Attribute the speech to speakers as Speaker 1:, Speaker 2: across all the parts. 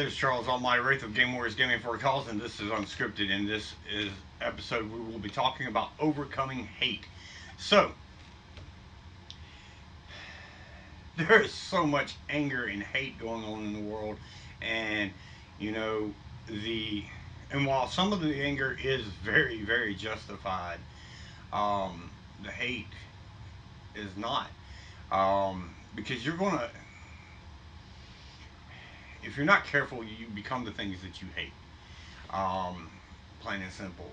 Speaker 1: This is Charles Almighty Wraith of Game Warriors Gaming for a Cause, and this is Unscripted. In this is episode, we will be talking about overcoming hate. So, there is so much anger and hate going on in the world, and you know the and while some of the anger is very, very justified, the hate is not, because you're gonna if you're not careful, you become the things that you hate. Um, Plain and simple.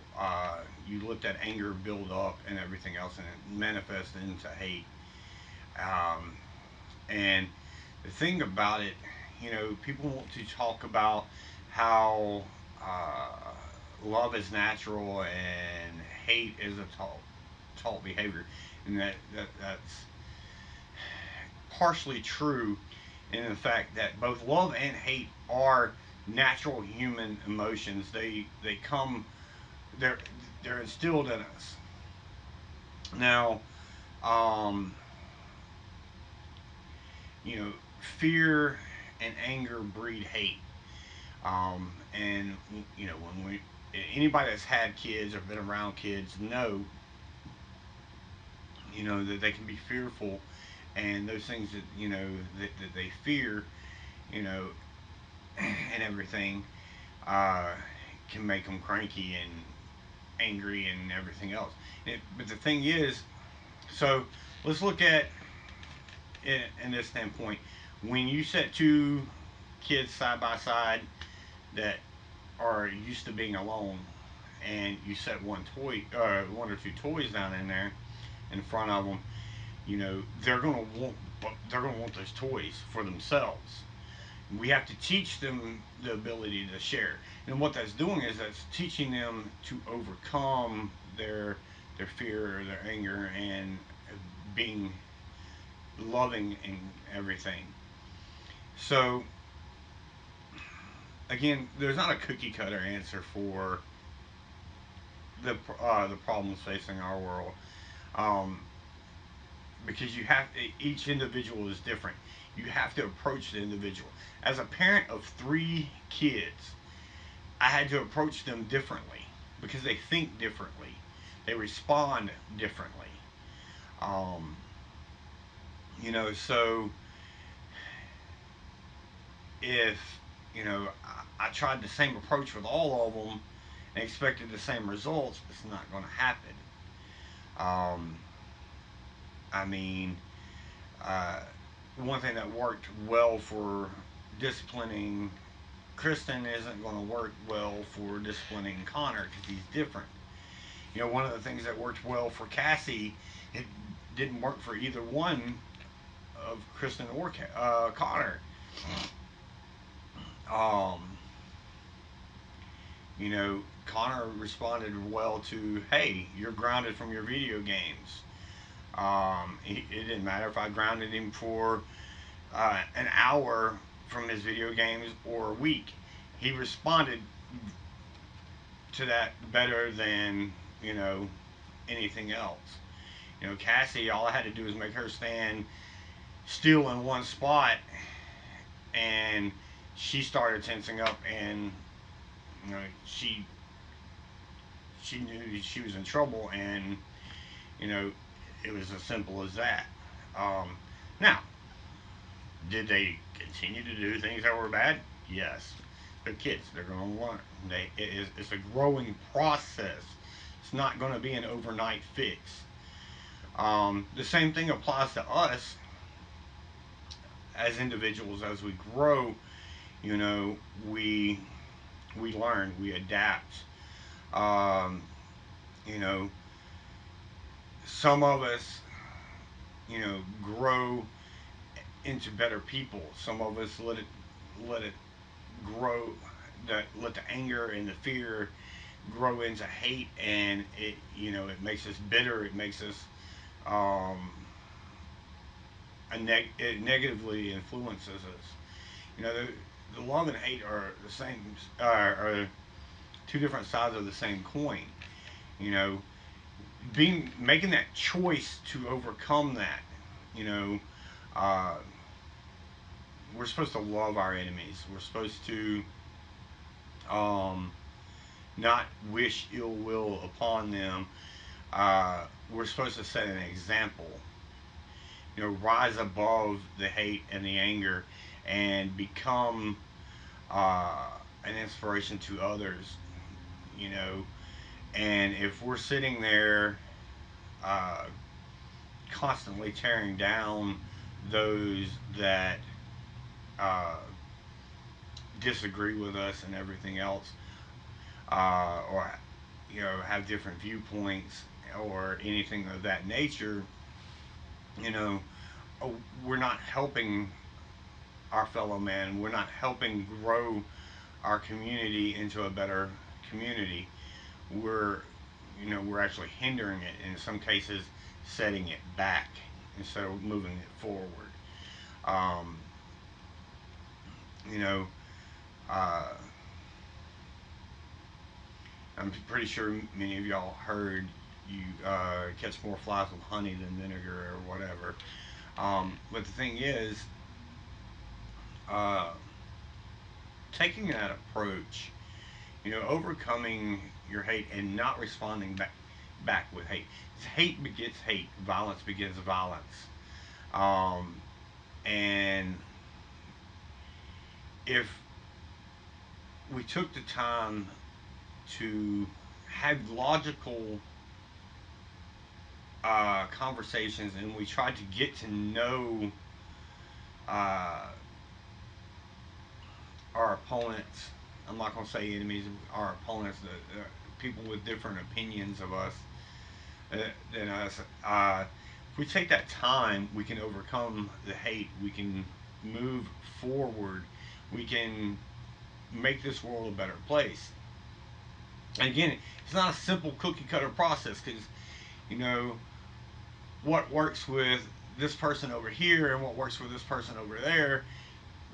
Speaker 1: You let that anger build up and everything else, and it manifests into hate. Um, and the thing about it, people want to talk about how love is natural and hate is a taught behavior, and that's partially true in the fact that both love and hate are natural human emotions. They come they're they're instilled in us. Now, um, you know, fear and anger breed hate. And when we anybody that's had kids or been around kids know, that they can be fearful, and those things that that they fear, you know, and everything, uh, can make them cranky and angry and everything else. But the thing is, so let's look at it in this standpoint. When you set two kids side by side that are used to being alone, and you set one or two toys down in there in front of them, they're gonna want those toys for themselves. We have to teach them the ability to share. And what that's doing is that's teaching them to overcome their fear or their anger, and being loving and everything. So again, there's not a cookie cutter answer for the problems facing our world, um, because each individual is different. You have to approach the individual. As a parent of three kids, I had to approach them differently because they think differently, they respond differently. Um, so if I tried the same approach with all of them and expected the same results, it's not going to happen. Um, I mean, uh, one thing that worked well for disciplining Kristen isn't going to work well for disciplining Connor because he's different. One of the things that worked well for Cassie, it didn't work for either one of Kristen or Connor. Um, Connor responded well to, "Hey, you're grounded from your video games." It didn't matter if I grounded him for an hour from his video games or a week. He responded to that better than anything else. Cassie, all I had to do was make her stand still in one spot, and she started tensing up, and you know she she knew she was in trouble, and you know it was as simple as that. Um, Now, did they continue to do things that were bad? Yes. They're kids. They're going to learn. It's a growing process. It's not going to be an overnight fix. The same thing applies to us as individuals. As we grow, you know, we we learn, we adapt. Um, you know, some of us, grow into better people. Some of us let it grow, that let the anger and the fear grow into hate, and it makes us bitter. It makes us um, it negatively influences us. The love and hate are the same, are two different sides of the same coin. You know, being making that choice to overcome that. You know, uh, we're supposed to love our enemies. We're supposed to um, not wish ill will upon them. We're supposed to set an example. Rise above the hate and the anger, and become uh, an inspiration to others. You know, and if we're sitting there uh, constantly tearing down those that uh, disagree with us and everything else, or have different viewpoints or anything of that nature, you know, we're not helping our fellow man. We're not helping grow our community into a better community. We're we're actually hindering it, in some cases setting it back instead of moving it forward. Um, you know, uh, I'm pretty sure many of y'all heard you catch more flies with honey than vinegar or whatever. But the thing is, uh, taking that approach, overcoming your hate and not responding back with hate. Hate begets hate. Violence begets violence. Um, and if we took the time to have logical conversations, and we tried to get to know uh, our opponents. I'm not going to say enemies, our opponents, people with different opinions of us uh, than us. If we take that time, we can overcome the hate. We can move forward. We can make this world a better place. And again, it's not a simple cookie cutter process, because you know what works with this person over here and what works with this person over there,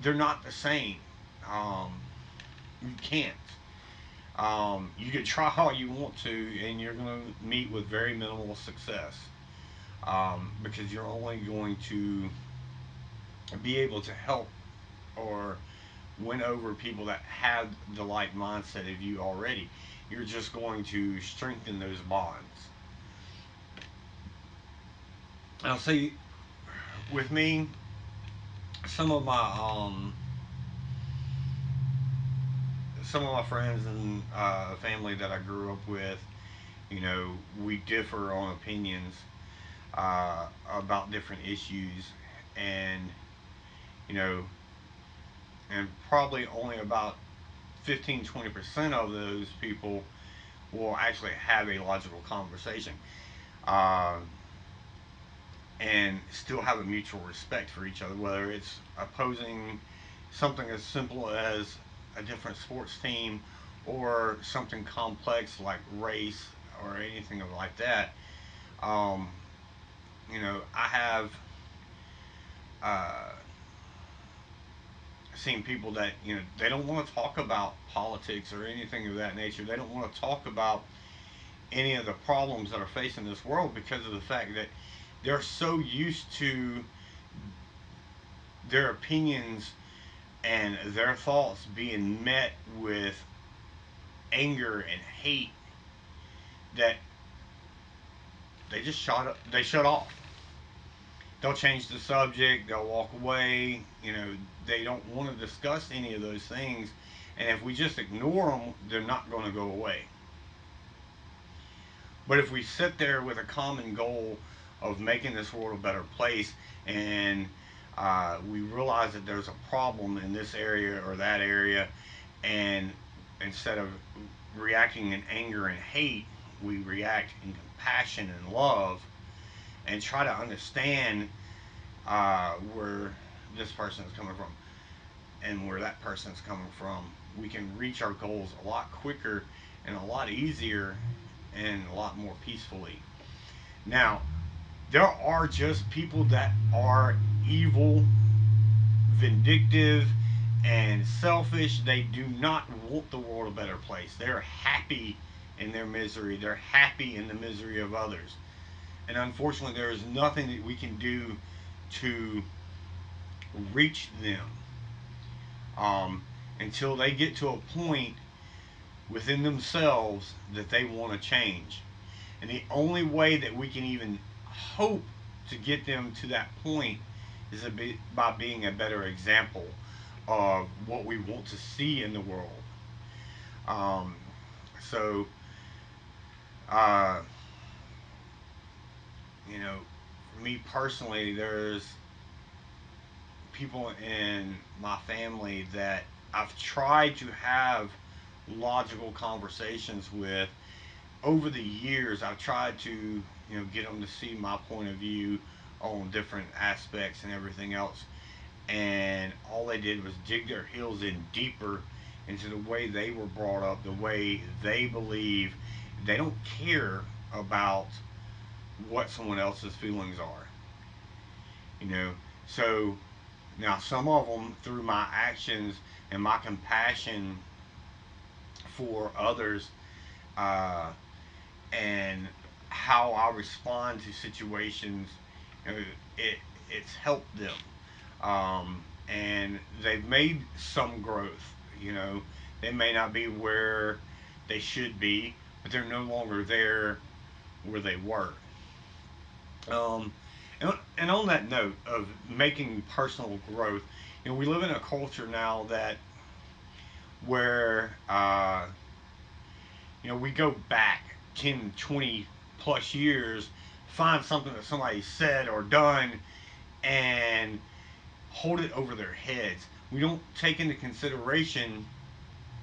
Speaker 1: they're not the same. Um, you can't. You can try all you want to, and you're going to meet with very minimal success, because you're only going to be able to help or win over people that have the like mindset of you already. You're just going to strengthen those bonds. I'll say, with me, some of my friends and family that I grew up with, we differ on opinions about different issues, and you know, and probably only about 15-20% of those people will actually have a logical conversation, uh, and still have a mutual respect for each other, whether it's opposing something as simple as a different sports team, or something complex like race or anything like that. Um, I have uh, seen people that they don't want to talk about politics or anything of that nature. They don't want to talk about any of the problems that are facing this world, because of the fact that they're so used to their opinions and their thoughts being met with anger and hate, that they shut off. They'll change the subject, they'll walk away. They don't want to discuss any of those things, and if we just ignore them, they're not going to go away. But if we sit there with a common goal of making this world a better place, and we realize that there's a problem in this area or that area, and instead of reacting in anger and hate, we react in compassion and love, and try to understand where this person is coming from and where that person is coming from, we can reach our goals a lot quicker and a lot easier and a lot more peacefully. Now, there are just people that are evil, vindictive, and selfish. They do not want the world a better place. They're happy in their misery. They're happy in the misery of others. And unfortunately, there is nothing that we can do to reach them. um, until they get to a point within themselves that they want to change. And the only way that we can even hope to get them to that point is by being a better example of what we want to see in the world. Um, so, uh, for me personally, there's people in my family that I've tried to have logical conversations with over the years. I've tried to, get them to see my point of view on different aspects and everything else. And all they did was dig their heels in deeper into the way they were brought up, the way they believe. They don't care about what someone else's feelings are, you know. So now some of them, through my actions and my compassion for others, uh, and how I respond to situations, you know, it it's helped them, and they've made some growth. They may not be where they should be, but they're no longer there where they were. Um, and on that note of making personal growth, we live in a culture now that where we go back 10, 20 plus years, find something that somebody said or done, and hold it over their heads. We don't take into consideration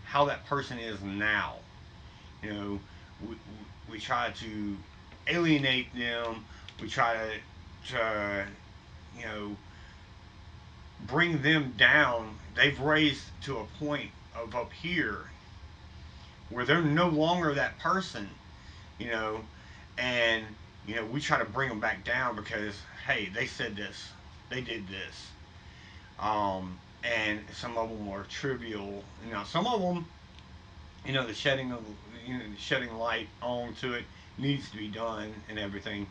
Speaker 1: how that person is now. You know, we try to alienate them. We try to bring them down. They've raised to a point of up here where they're no longer that person, you know, and we try to bring them back down because hey, they said this, they did this, and some of them are trivial. Some of them, the shedding of the shedding light onto it needs to be done and everything.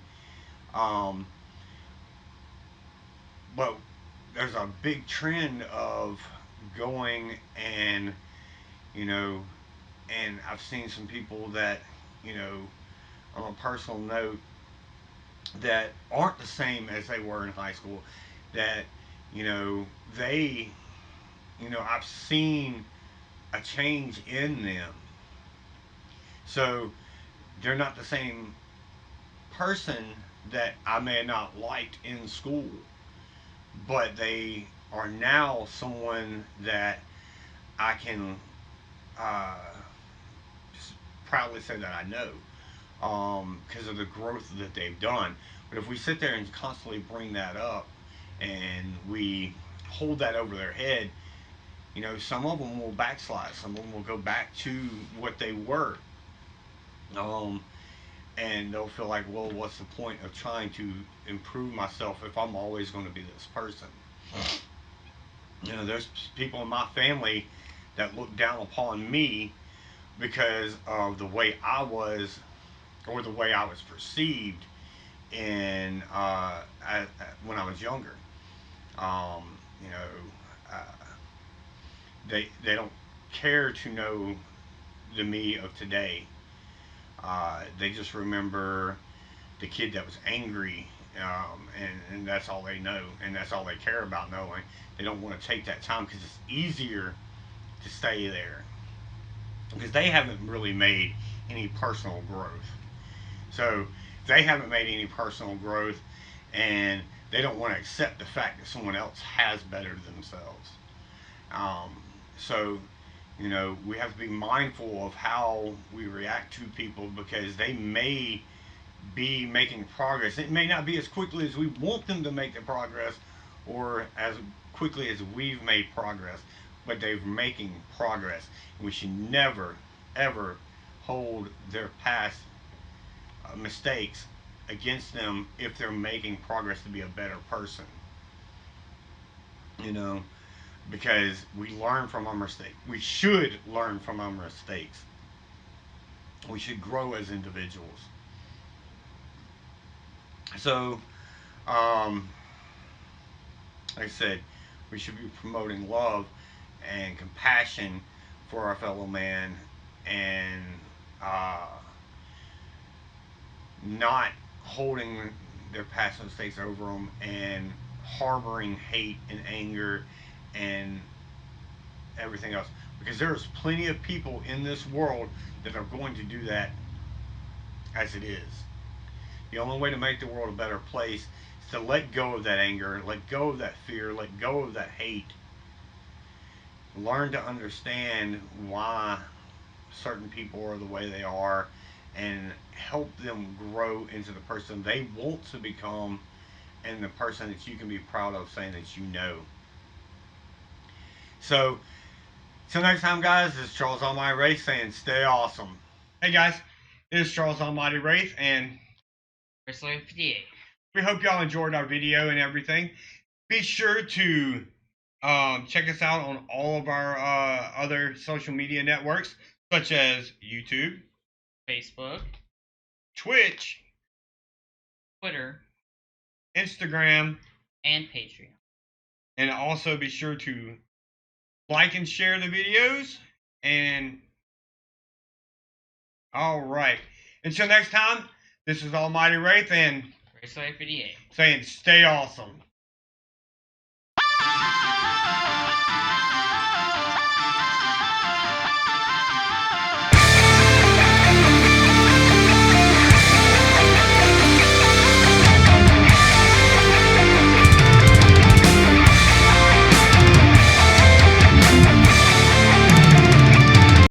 Speaker 1: Um, but there's a big trend of going and you know, and I've seen some people that on a personal note that aren't the same as they were in high school. That you know they I've seen a change in them. So they're not the same person that I may have not liked in school, but they are now someone that I can uh, proudly say that I know because of the growth that they've done. But if we sit there and constantly bring that up and we hold that over their head, some of them will backslide. Some of them will go back to what they were. Um, and they'll feel like, well, what's the point of trying to improve myself if I'm always going to be this person? There's people in my family that look down upon me because of the way I was or the way I was perceived in when I was younger. Um, you know, they don't care to know the me of today. They just remember the kid that was angry, and that's all they know, and that's all they care about knowing. They don't want to take that time because it's easier to stay there because they haven't really made any personal growth. So they haven't made any personal growth, and they don't want to accept the fact that someone else has bettered themselves. Um, so we have to be mindful of how we react to people because they may be making progress. It may not be as quickly as we want them to make the progress or as quickly as we've made progress, but they're making progress. We should never, ever hold their past mistakes against them if they're making progress to be a better person. You know, because we learn from our mistakes. We should learn from our mistakes. We should grow as individuals. So, um, like I said, we should be promoting love and compassion for our fellow man, and uh, not holding their past mistakes over them and harboring hate and anger and everything else. Because there's plenty of people in this world that are going to do that as it is. The only way to make the world a better place is to let go of that anger, let go of that fear, let go of that hate. Learn to understand why certain people are the way they are and help them grow into the person they want to become and the person that you can be proud of saying that you know. So, till next time, guys, this is Charles Almighty Wraith saying stay awesome. Hey, guys, this is Charles Almighty Wraith, and
Speaker 2: Wrestler 58.
Speaker 1: we hope y'all enjoyed our video and everything. Be sure to check us out on all of our other social media networks, such as YouTube,
Speaker 2: Facebook,
Speaker 1: Twitch,
Speaker 2: Twitter,
Speaker 1: Instagram,
Speaker 2: and Patreon.
Speaker 1: and also be sure to like and share the videos. And all right, until next time, this is Almighty Wraith and
Speaker 2: Wrestler 58.
Speaker 1: saying stay awesome.